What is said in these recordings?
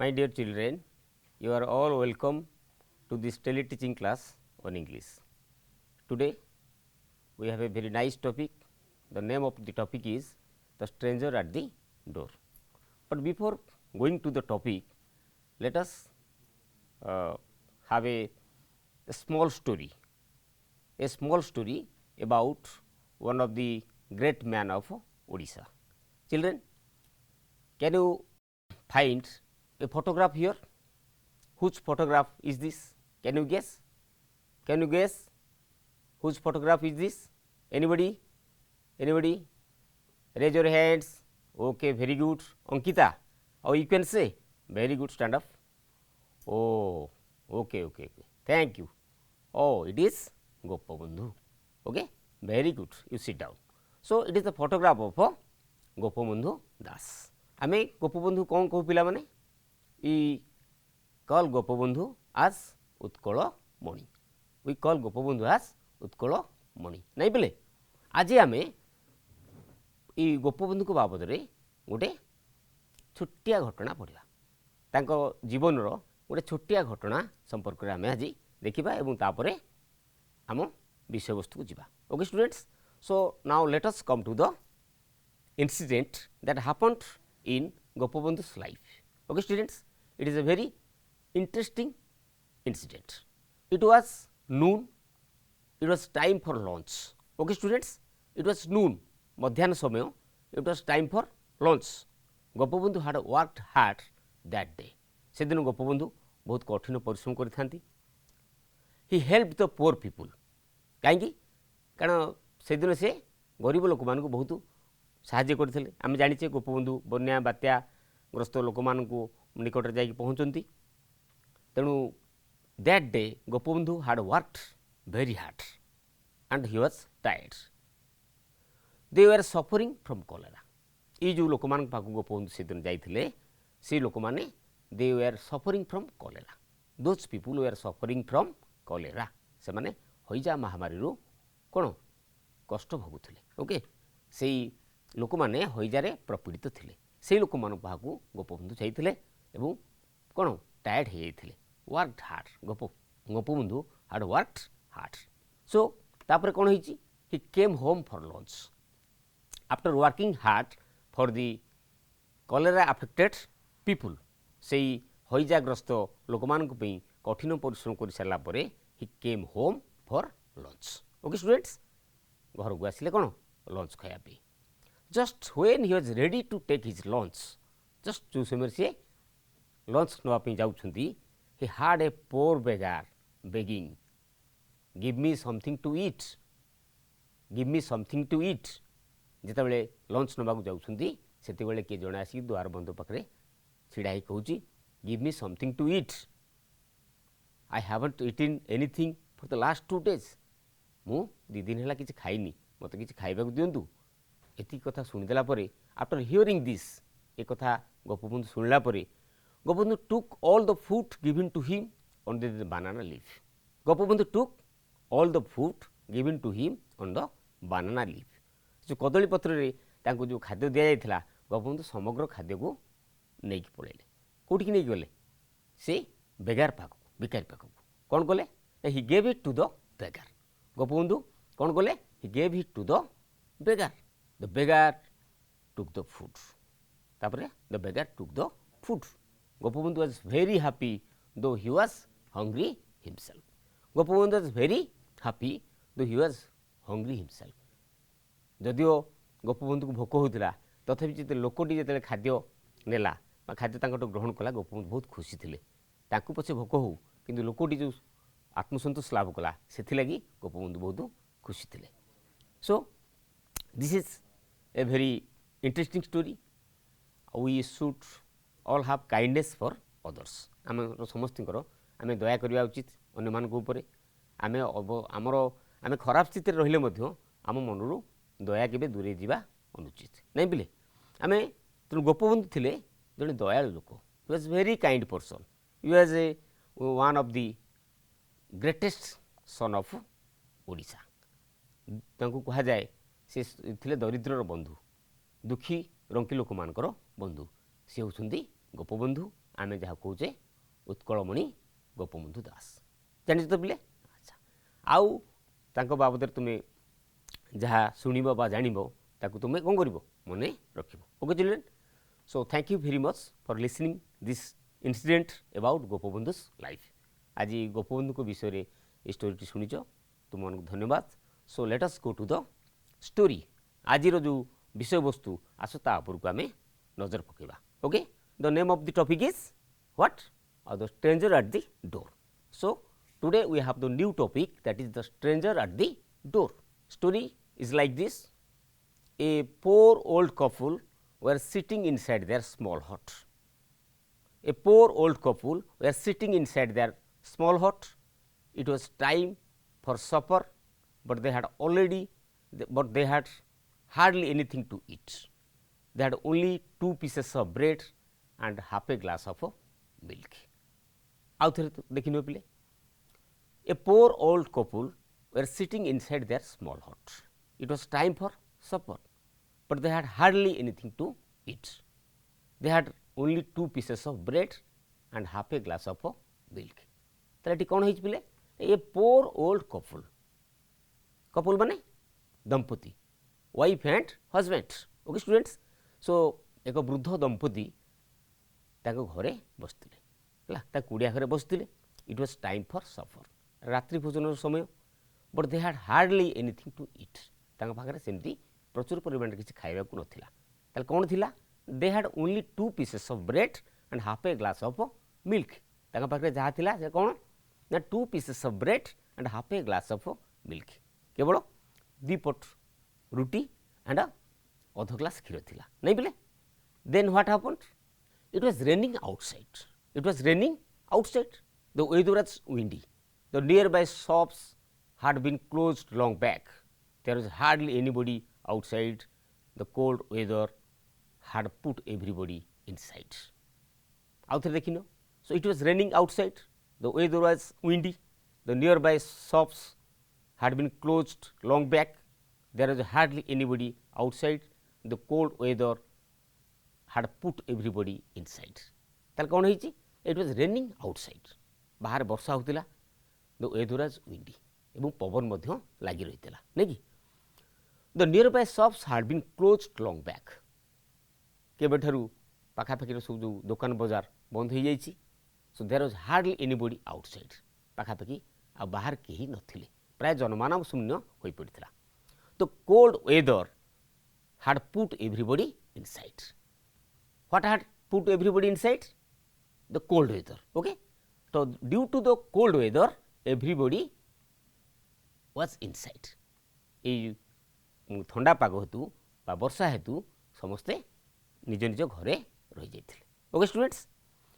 My dear children, you are all welcome to this teleteaching class on English. Today, we have a very nice topic. The name of the topic is The Stranger at the Door. But before going to the topic, let us have a small story about one of the great men of Odisha. Children, can you find a photograph here? Whose photograph is this? Can you guess? Can you guess whose photograph is this? Anybody? Anybody? Raise your hands. Okay, very good. Ankita, or you can say, very good, stand up. Oh, okay. Thank you. Oh, it is Gopabandhu. Okay, very good. You sit down. So, it is the photograph of Gopabandhu Das. आमे गोपबंधु कौन कहू पिला माने ई call Gopabandhu आज उत्कल मणि we call Gopabandhu आज उत्कल मणि नहीं बोले आज आमे ई गोपबंधु को बाबद रे गोटे छोटिया घटना पढ़िबा तांको जीवन रो गोटे छोटिया घटना संपर्क रे आमे आज देखिबा एवं तापरे आम विषय वस्तु को जिबा okay students so now let us come to the incident that happened in Gopabandhu's life. Okay, students, it is a very interesting incident. It was noon, it was time for lunch. Okay, students, it was noon, madhyana samayo, it was time for lunch. Gopabandhu had worked hard that day. sedin Gopabandhu bahut कठिन परिश्रम करिथांती. He helped the poor people. काहेकि कारण सेदिन से गरीब लोक मानकु बहुत साहाଯ୍य करथिले. आमे जानिछे गोपबंधु बन्या बात्या ग्रस्त लोक मानकु निकट जाई पहुंचंती. तेणु that day Gopabandhu had worked very hard and he was tired. They were suffering from cholera. ई जो लोक मान पाकु गोपबंधु सेदिन जाइथिले से लोक माने they were suffering from cholera. Those people were suffering from cholera. से माने होइजा महामारी रो कोन कष्ट भोगुथिले. ओके सेई लोक माने होइजारे प्रपीड़ित थिले. से लोक मान पाकु गोपबंधु जाइथिले एवं कोन टायर्ड हे जाइथिले. Worked hard. Gopabandhu hard worked hard. So तापर कोन होइची he came home for lunch after working hard for the cholera affected people. सेई होइजाग्रस्त लोक मान को पई कठिन परिश्रम कर सारा परे he came home for lunch. Okay students, घर को आसिले कोन लंच खाया पे. Just when he was ready to take his lunch, just जो समय से lunch नवा पे जाउछंती, he had a poor beggar begging, give me something to eat, give me something to eat. जेता बेले lunch नवा को जाउछंती सेते बेले के जणा आसी द्वार बंद पकरे छिड़ाई कहूची give me something to eat. I haven't eaten anything for the last 2 days. मु 2 दिन हला किछ खाइनी, मते किछ खाइबा को दियंतु. एति कथा सुनिदेला परे आफ्टर हियरिंग दिस ए कथा गोपबंधु सुनला परे Gopabandhu took all the food given to him on the banana leaf. Gopabandhu took all the food given to him on the banana leaf. जो कदली पत्र रे तांको जो खाद्य दिया जायथिला गोपबंधु समग्र खाद्य को नै कि पळेले. कोठी कि नै गले से बेगार पाको भिखारी पाको कोन गले he gave it to the beggar. Gopabandhu कोन गले he gave it to the beggar. The beggar took the food. Tapare the beggar took the food. Gopabandhu was very happy though he was hungry himself. Gopabandhu was very happy though he was hungry himself. जदियो गोपबंधु को भोक होउतिला तथापि जे लोकटी जेते खाद्य नेला बा खाद्य तांकटो ग्रहण कला गोपबंधु बहुत खुशी थिले. तांकु पछे भोक हो किंतु लोकटी जो आत्मसंतोष लाभ कला सेथि लागि गोपबंधु बहुत खुशी थिले. सो this is a very interesting story. We should all have kindness for others. आम समस्त आम दया करवा उचित अन्य मान ऊपर. आम आमर आम खराब स्थिति रहिले मध्य आम मनरू दया के दूरे जावा अनुचित नहीं बोले. आम तेणु गोपबंधु थिले जड़े दयालु लोक. He was very kind person. He was a one of the greatest son of Odisha. तांको कहा जाए से थिले दरिद्रर बंधु दुखी रंकी लोक मानकर बंधु. सी होउछंती गोपबंधु आमे जहाँ कहे उत्कलमणि गोपबंधु दास जानी तो पिले अच्छा आउ तांको बाबद तुम्हें जहाँ शुणव बा जानव ताकू तुम्हें कौन कर मन रख okay children so thank you very much for listening this incident about Gopabandhu's life आज गोपबंधु विषय ये स्टोरी शुणिच तुम मन धन्यवाद so let us go to the story आज जो विषय वस्तु आस तापर को आम नजर पकेबा okay the name of the topic is what the stranger at the door so today we have the new topic that is the stranger at the door story is like this a poor old couple were sitting inside their small hut a poor old couple were sitting inside their small hut it was time for supper but they had hardly anything to eat they had only 2 pieces of bread and half a glass of milk आउ थे देखिन पिले a poor old couple were sitting inside their small hut. It was time for supper, but they had hardly anything to eat. They had only 2 pieces of bread and half a glass of milk. ताले T कौन है पिले ए पोर old couple couple माने दंपति wife and husband okay students सो एक वृद्ध दंपति ताको घरे बसथिले हला ता कुडिया घरे बसथिले it was time for supper रात्रि भोजन समय but they had hardly anything to eat तांका पाखरे सेमती प्रचुर परिमाण किसी खाइबा को नथिला ताले कोन थिला they had only 2 pieces of bread and half a glass of milk तांका पाखरे जहा थिला से कोन ना 2 pieces of bread and half a glass of milk केवल 2 पट रुटी एंड अध ग्लास क्षीर थिला नहीं बिले then what happened it was raining outside the weather was windy the nearby shops had been closed long back. There was hardly anybody outside. The cold weather had put everybody inside. Out there देखिनो. So it was raining outside. The weather was windy. The nearby shops had been closed long back. There was hardly anybody outside. The cold weather had put everybody inside. ताल कौन है जी? It was raining outside. बाहर वर्षा होतिला. The weather was windy. एवं पवन मध्य लगी रही नहीं कि the nearby shops had been closed long back केबे ठारू पाखापाखि सब जो दुकान बाजार बंद हो जाइए so there was hardly anybody outside पाखापाखि आ बाहर केही नथिले प्राय जनमानव शून्य होई पड़िथिला तो cold weather had put everybody inside what had put everybody inside the cold weather okay तो due to the cold weather everybody was inside ये ठंडा पाग हेतु वर्षा हेतु समस्ते निज निज घरे रही जाते okay students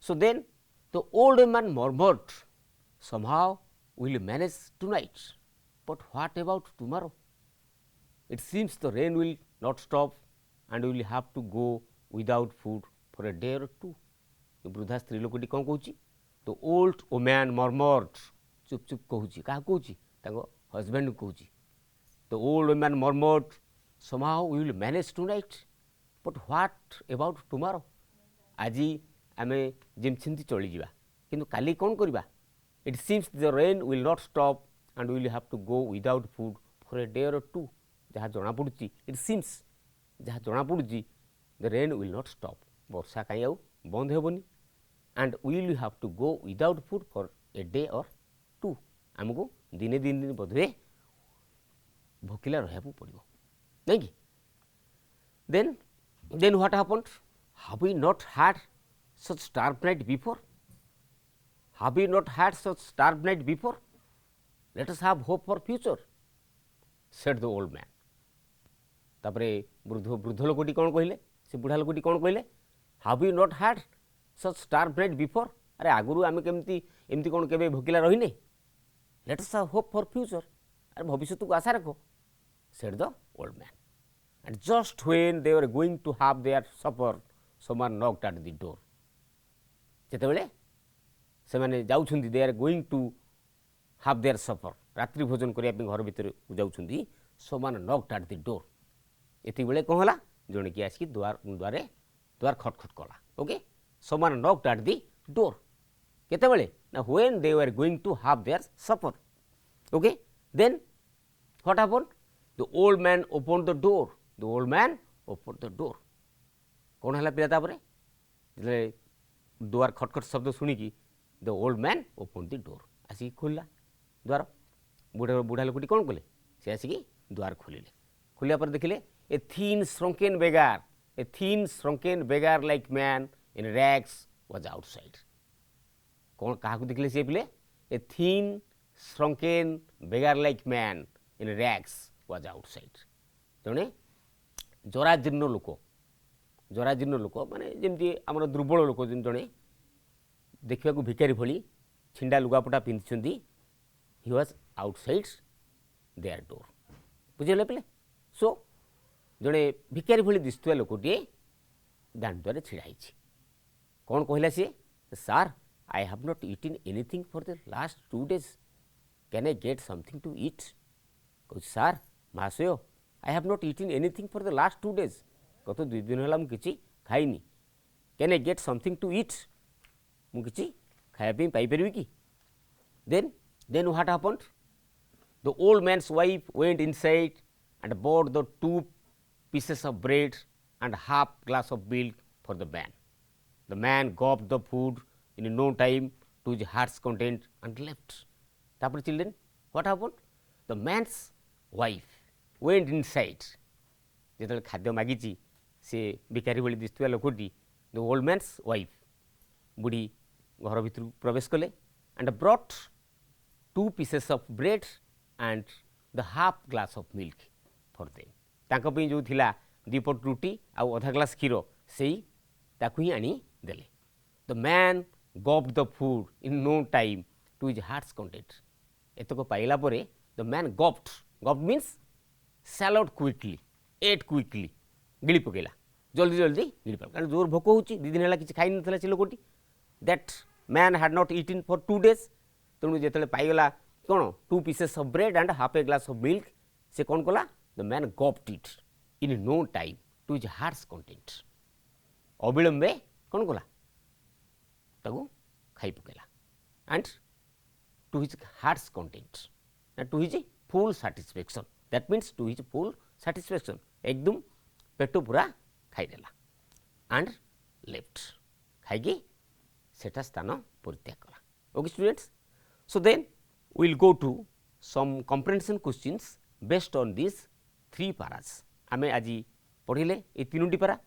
so then the old man murmured somehow will manage tonight but what about tomorrow it seems the rain will not stop and will have to go without food for a day और टू वृद्धा स्त्री लोकटी कौन कहूँ the old woman murmured चुप चुप कहूँ क्या कहूँ हजबैंड कहूँ the old woman murmured somehow we will manage tonight but what about tomorrow आज आम जमी चली जावा किंतु काली कौन करवा it seems the rain will not stop and will have to go without food for a day और टू जहाँ जना पड़ी इट सीम्स जहाँ जना पड़ी the rain will not stop वर्षा कहीं आउ बंद हेबनी and will have to go without food for a day और टू आमको दिने दिन दिन बोधे भोकिला रहा पड़ो नहीं कि then what happened have we not had such starve night before let us have hope for future said the old man तापरे वृद्ध लोकटी कौन कहले से बुढ़ा लोकटी कौन कहले have we not had such starve night before अरे आगुरु आमे केमती एमती कौन केबे भोकिला रही नहीं let us have hope for future अरे भविष्य को आशा रखो said the old man and just when they were going to have their supper someone knocked at the door जेते बेले से माने जाउछुंदी they are going to have their supper रात्रि भोजन करिया पे घर भीतर जाउछुंदी someone knocked at the door एति बेले कोन हला जणे की आसी द्वार खटखट कला okay someone knocked at the door. କେତେବେଳେ ନା when they were going to have their supper. Okay, then what happened? The old man opened the door. The old man opened the door. କ'ଣ ହେଲା ପିଲା ତାପରେ ଯେତେବେଳେ ଦୁଆର ଖଟଖଟ ଶବ୍ଦ ଶୁଣିକି the old man opened the door. ଆସିକି ଖୋଲିଲା ଦ୍ୱାର। ବୁଢ଼ା ଲୋକଟି କ'ଣ କଲେ? ସେ ଆସିକି ଦ୍ୱାର ଖୋଲିଲେ। ଖୋଲିବା ପରେ ଦେଖିଲେ a thin shrunken beggar like man in rags was outside. କ'ଣ କାହାକୁ ଦେଖିଲେ ସେ ପିଲେ? A thin shrunken beggar like man in rags was outside. ଜଣେ ଜରାଜୀର୍ଣ୍ଣ ଲୋକ ମାନେ ଯେମିତି ଆମର ଦୁର୍ବଳ ଲୋକ ଜଣେ ଦେଖିବାକୁ ଭିକାରୀ ଭଳି ଛିଣ୍ଡା ଲୁଗାପଟା ପିନ୍ଧିଛନ୍ତି। he was outside their door. ବୁଝିଲେ ପିଲେ? ସୋ ଜଣେ ଭିକାରୀ ଭଳି ଦିଶୁଥିବା ଲୋକଟିଏ ଦାଣ୍ଡରେ ଛିଡ଼ା ହେଇଛି। କ'ଣ କହିଲା ସିଏ? Sir, I have not eaten anything for the last 2 days. Can I get something to eat? କହୁଛି ସାର୍ ମହାଶୟ, I have not eaten anything for the last 2 days. ଗତ 2 ଦିନ ହେଲା ମୁଁ କିଛି ଖାଇନି। Can I get something to eat? ମୁଁ କିଛି ଖାଇବା ପାଇଁ ପାଇପାରିବି କି? Then what happened? The old man's wife went inside and bought the 2 pieces of bread and half glass of milk for the man. The man gobbled the food in no time to his heart's content and left. ତାପରେ children, what happened? The man's wife went inside. ଯେତେବେଳେ ଖାଦ୍ୟ ମାଗିଛି ସେ ଭିକାରୀ ଭଳି ଦିଶୁଥିବା ଲୋକଟି, the old man's wife, ବୁଢ଼ୀ ଘର ଭିତରକୁ ପ୍ରବେଶ କଲେ and brought 2 pieces of bread and the half glass of milk for them. ତାଙ୍କ ପାଇଁ ଯେଉଁ ଥିଲା 2 ପଟ ରୁଟି ଆଉ ଅଧା ଗ୍ଲାସ୍ କ୍ଷୀର ସେଇ ତାକୁ ହିଁ ଆଣି ଦେଲେ। The man gobbled the food in no time to his heart's content. ଏତକ ପାଇଲା ପରେ the man gobbled means swallowed quickly, ate quickly, ଗିଳି ପକେଇଲା, ଜଲ୍ଦି ଗିଳି ପକେଇଲା, କାରଣ ଜୋର ଭୋକ ହେଉଛି, 2 ଦିନ ହେଲା କିଛି ଖାଇନଥିଲା ସେ ଲୋକଟି। that man had not eaten for 2 days. ତେଣୁ ଯେତେବେଳେ ପାଇଗଲା କ'ଣ 2 pieces of bread and half a glass of milk, ସେ କ'ଣ କଲା? The man gobbled it in no time to his heart's content. ଅବିଳମ୍ବେ କ'ଣ କଲା? ତାକୁ ଖାଇ ପକେଇଲା and to his heart's content and to his full satisfaction. That means to his full satisfaction. एकदम पेट पूरा खाईदेला and left. ଖାଇକି ସେଟା ସ୍ଥାନ ପରିତ୍ୟାଗ କଲା। Okay students, so then we will go to some comprehension questions based on these 3 paras. आमे आजी पढ़िले ए 3टी पारा,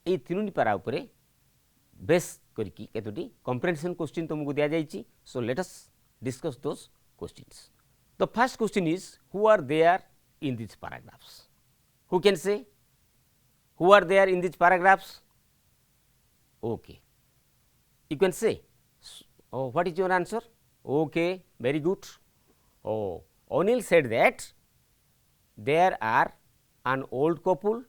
ए 3टी पारा उपरे बेस करके केतोटी comprehension question तुमको दिया जाइछि। So let us discuss those questions. The first question is, who are there in these paragraphs? Who can say who are there in these paragraphs? Okay, you can say. Oh, what is your answer? Okay, very good. Oh, Anil said that there are an old couple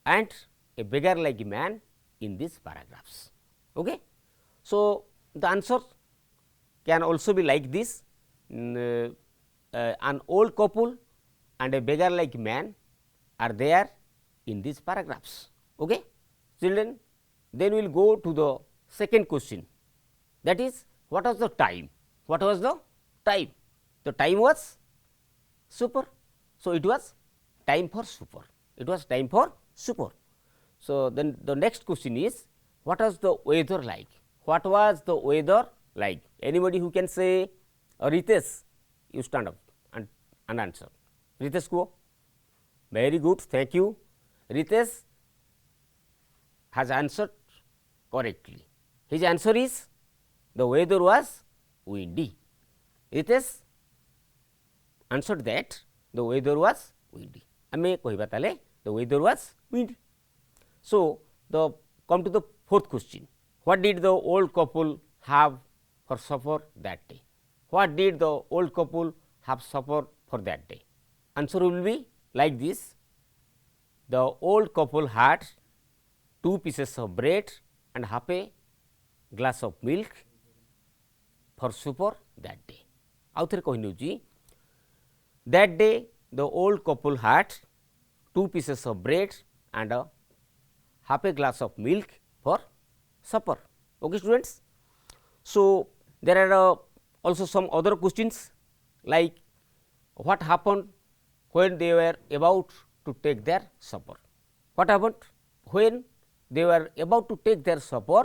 and a beggar like man in these paragraphs. Okay, so the answer can also be like this. An old couple and a beggar like man are there in these paragraphs. Okay, children, then we will go to the second question, that is, what was the time? What was the time? The time was super. So it was time for super. It was time for super. So then the next question is, what was the weather like? What was the weather like? Anybody who can say? Ritesh, you stand up and answer. Ritesh, go. Very good, thank you. Ritesh has answered correctly. His answer is, the weather was windy. Ritesh answered that the weather was windy. आमे कहबा ताले the weather was windy. So the come to the fourth question. What did the old couple have for supper that day? What did the old couple have supper for that day? Answer will be like this. The old couple had 2 pieces of bread and half a glass of milk for supper that day. आउ थे कहि नेउची, that day the old couple had 2 pieces of bread and half a glass of milk for supper. Okay, students. So, there are also some other questions like what happened when they were about to take their supper. What happened when they were about to take their supper?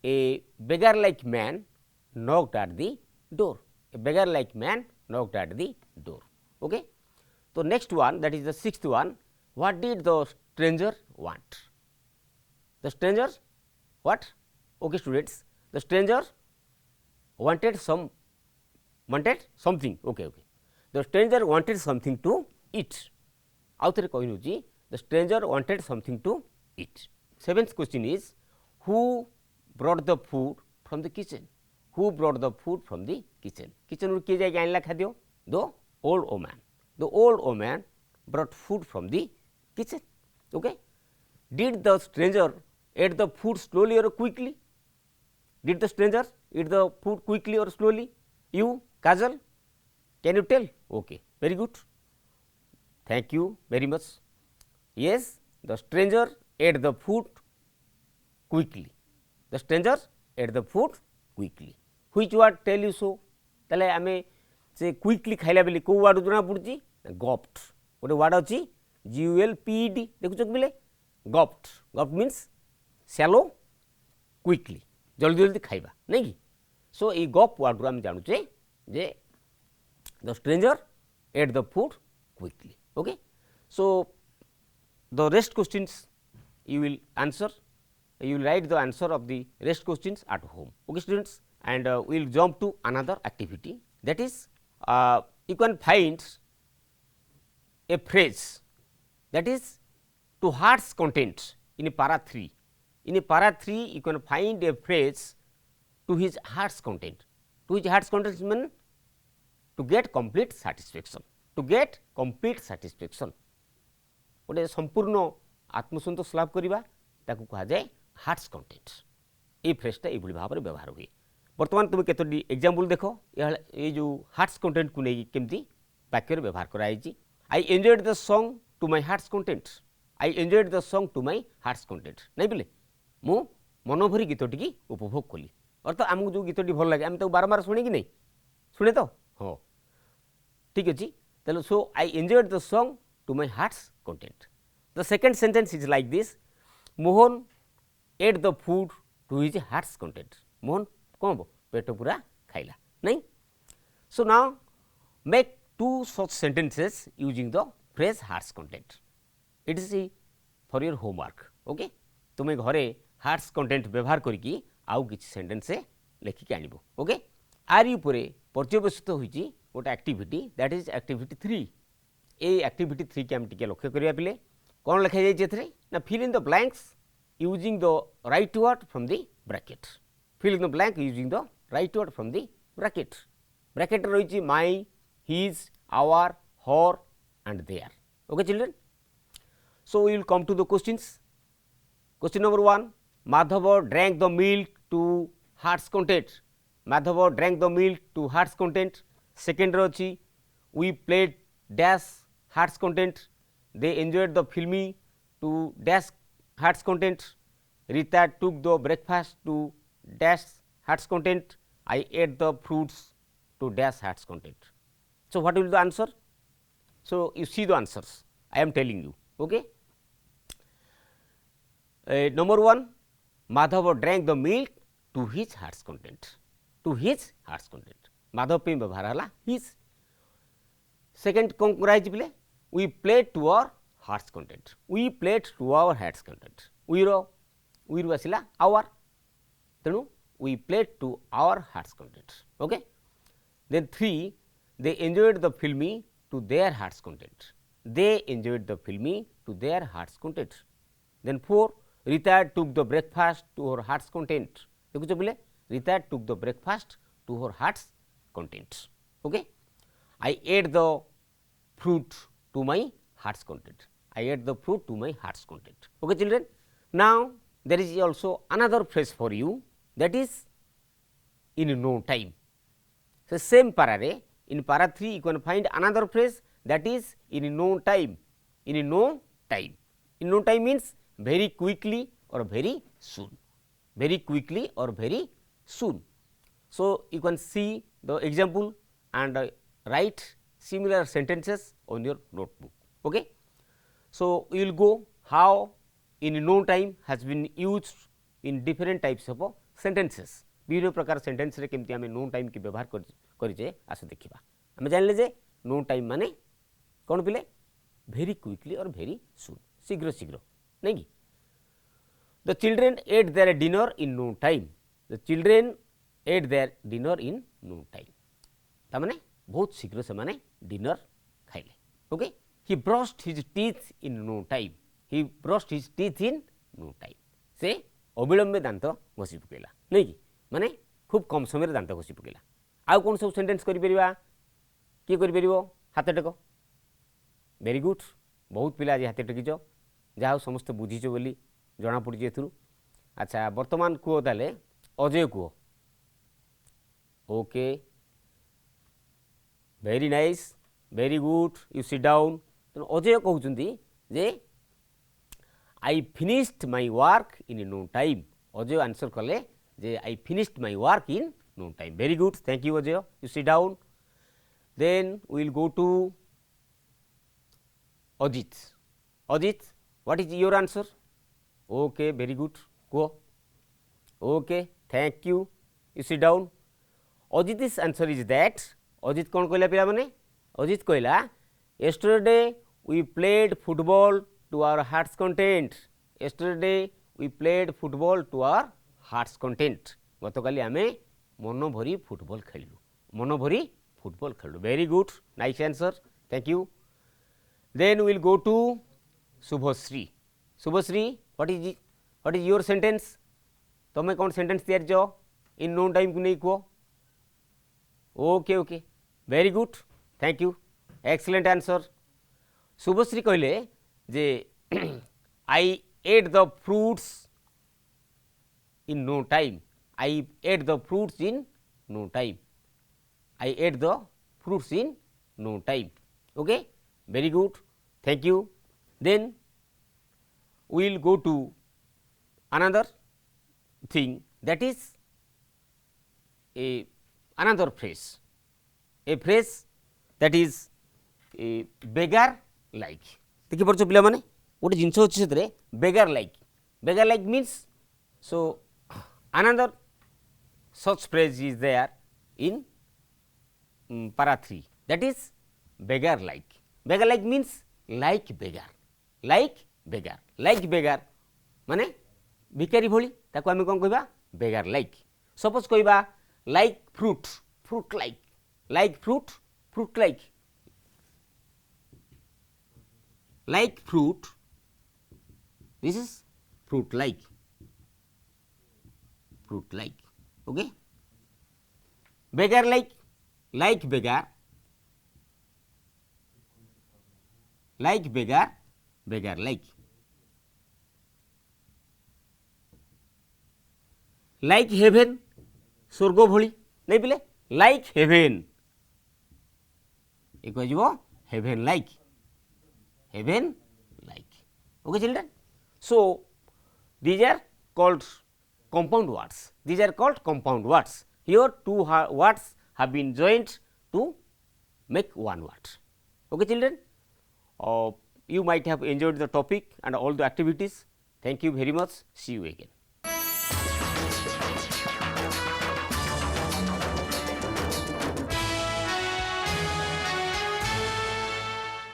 A beggar like man knocked at the door. A beggar like man knocked at the door. Okay. So, next one, that is the sixth one. What did the stranger want? The stranger what? Okay, students, the stranger wanted something. Okay, okay. The stranger wanted something to eat. Out there कहूँ the stranger wanted something to eat. Seventh question is, who brought the food from the kitchen? Who brought the food from the kitchen? Kitchen ରୁ କିଏ ଯାଇକି ଆଣିଲା ଖାଦ୍ୟ? The old woman. The old woman brought food from the kitchen. Okay. Did the stranger ate the food slowly or quickly? Did the stranger eat the food quickly or slowly? You, Kajal, can you tell? Okay, very good. Thank you very much. Yes, the stranger ate the food quickly. The stranger ate the food quickly. Which word tell you so? ताले आमे से quickly खाइला बेली को word जना पड़ुची गॉप्ड गोटे word अछि GULPED देखुछ बिले गॉप्ड गॉप्ड means shallow quickly जल्दी जल्दी खाइबा नहीं कि सो ए गॉप वर्ड रो हम जानुचे जे the stranger at the food quickly okay so the rest questions you will answer, you will write the answer of the rest questions at home. Okay, students, and we will jump to another activity, that is you can find a phrase that is to heart's content in a para 3. In a para 3 you can find a phrase to his heart's content. To his heart's content means to get complete satisfaction, to get complete satisfaction. गोटे संपूर्ण आत्मसंतोष लाभ करवा ताकू कहा जाए hearts content. ये फ्रेजटा ये भाव में व्यवहार हुए. बर्तमान तुम केतोटी एग्जांपल देखो ये जो हार्ट्स कंटेंट को नहीं केमती वाक्य व्यवहार कराई. I enjoyed the song to my heart's content. I enjoyed the song to my heart's content नहीं बोले मु मनोभरी गीतटी की उपभोग कली. अर्थात आमको जो गीतटी भल लगे आम तो बारंबार शुणे कि नहीं शुणे तो हाँ ठीक अच्छे. तेल so I enjoyed the song to my heart's content. The second sentence is like this, Mohan ate the food to his heart's content. Mohan कौन पेट पूरा खाइला नहीं. So now make two such sentences using the phrase heart's content. It is for your homework. Okay? तुम्हें घरे heart's content व्यवहार करिकी आउ किछि सेंटेंस लेखिक आनिबो. ओके आरी उपरे पर्यवेक्षित होइछि गोटे activity that is activity 3. A activity 3 के हम टिके लक्ष्य करिया पिले कौन लिखा जाए ना fill in the blanks using the right word from the bracket. Fill in the blank using the right word from the bracket. Bracket रही my his our her and their. Okay children. So we will come to the questions. Question number 1, Madhav drank the milk to heart's content. Madhav drank the milk to heart's content. Second रही we played dash heart's content. They enjoyed the filmy to dash heart's content. Rita took the breakfast to dash heart's content. I ate the fruits to dash heart's content. So what will be the answer? So you see the answers I am telling you. Okay. Number 1, Madhav drank the milk to his heart's content. To his heart's content. Madhav पे व्यवहार हला his. Second कौन कराई पिले we played to our heart's content. We played to our heart's content. We row आसिला our. तेणु we played to our heart's content. Okay. Then 3, they enjoyed the filmy to their heart's content. They enjoyed the filmy to their heart's content. Then 4, Rita took the breakfast to her heart's content. देखो जो बोले Rita took the breakfast to her heart's content. Okay. I ate the fruit to my heart's content. I ate the fruit to my heart's content. Okay, children. Now there is also another phrase for you, that is in no time. So same para re in para 3 you can find another phrase that is in no time. In no time. In no time means very quickly or very soon. very quickly or very soon. So, you can see the example and write similar sentences on your notebook. Okay. So, we will go how in no time has been used in different types of sentences. विभिन्न प्रकार sentence रे केमती आमे no time की व्यवहार करिजे आस देखिबा. आमे जानले जे नो टाइम माने कोन पिले very quickly or very soon, शीघ्र शीघ्र नहीं कि. The children ate their dinner in no time. The children ate their dinner in no time. ता माने बहुत शीघ्र से माने डिनर खाइले. Okay. He brushed his teeth in no time. He brushed his teeth in no time. से अविलंबे दांत घोषि पकेला नहीं कि माने खूब कम समय दांत घोषि पकेला. आउ कौन सब सेंटेंस करि परिबा कि करि परिबो हाथ टेक. Very good. बहुत पिला आज हाथ टेकिछ जहाँ समस्त बुझीच बोली जना पड़ी एथुरु. अच्छा वर्तमान कुह ताले अजय कुह. Okay very nice very good you sit down. Ajay कहउछंती जे I finished my work in no time. Ajay answer कले जे I finished my work in no time. Very good thank you Ajay. You sit down. Then we will go to Ajit. Ajit, what is your answer? Okay, very good. Go. Okay, thank you. You sit down. Ajit's answer is that. Ajit कौन कहला पिला माने? Ajit कहला yesterday we played football to our heart's content. Yesterday we played football to our heart's content. गतकाली आमे मन भरी football खेलु. मन भरी फुटबॉल खेलु. Very good. Nice answer. Thank you. Then we will go to Subhasri. Subhasri, what is your sentence? तमे कौन sentence तैयार जो इन नो टाइम को नहीं को. Okay okay very good thank you excellent answer. Subhashree कहले जे I ate the fruits in no time. I ate the fruits in no time. I ate the fruits in no time. Okay very good thank you. Then we will go to another thing, that is another phrase, a phrase that is a beggar like. देखि परछ पिला माने गोटे जिंस अछि सेतरे beggar like. Beggar like means, so another such phrase is there in para 3, that is beggar like. Beggar like means like beggar, like beggar, like beggar माने भिखारी भली ताको आमे कोन कहबा beggar like. सपोज कहबा like fruit, fruit like, like fruit, fruit like, like fruit, this is fruit like, fruit like. Okay. Beggar like beggar, like beggar, beggar like. Like heaven, स्वर्ग भली नहीं पिले like heaven. एक कह heaven like, heaven like. Okay children. So these are called compound words. These are called compound words. Here two words have been joined to make one word. Okay children. You might have enjoyed the topic and all the activities. Thank you very much. See you again.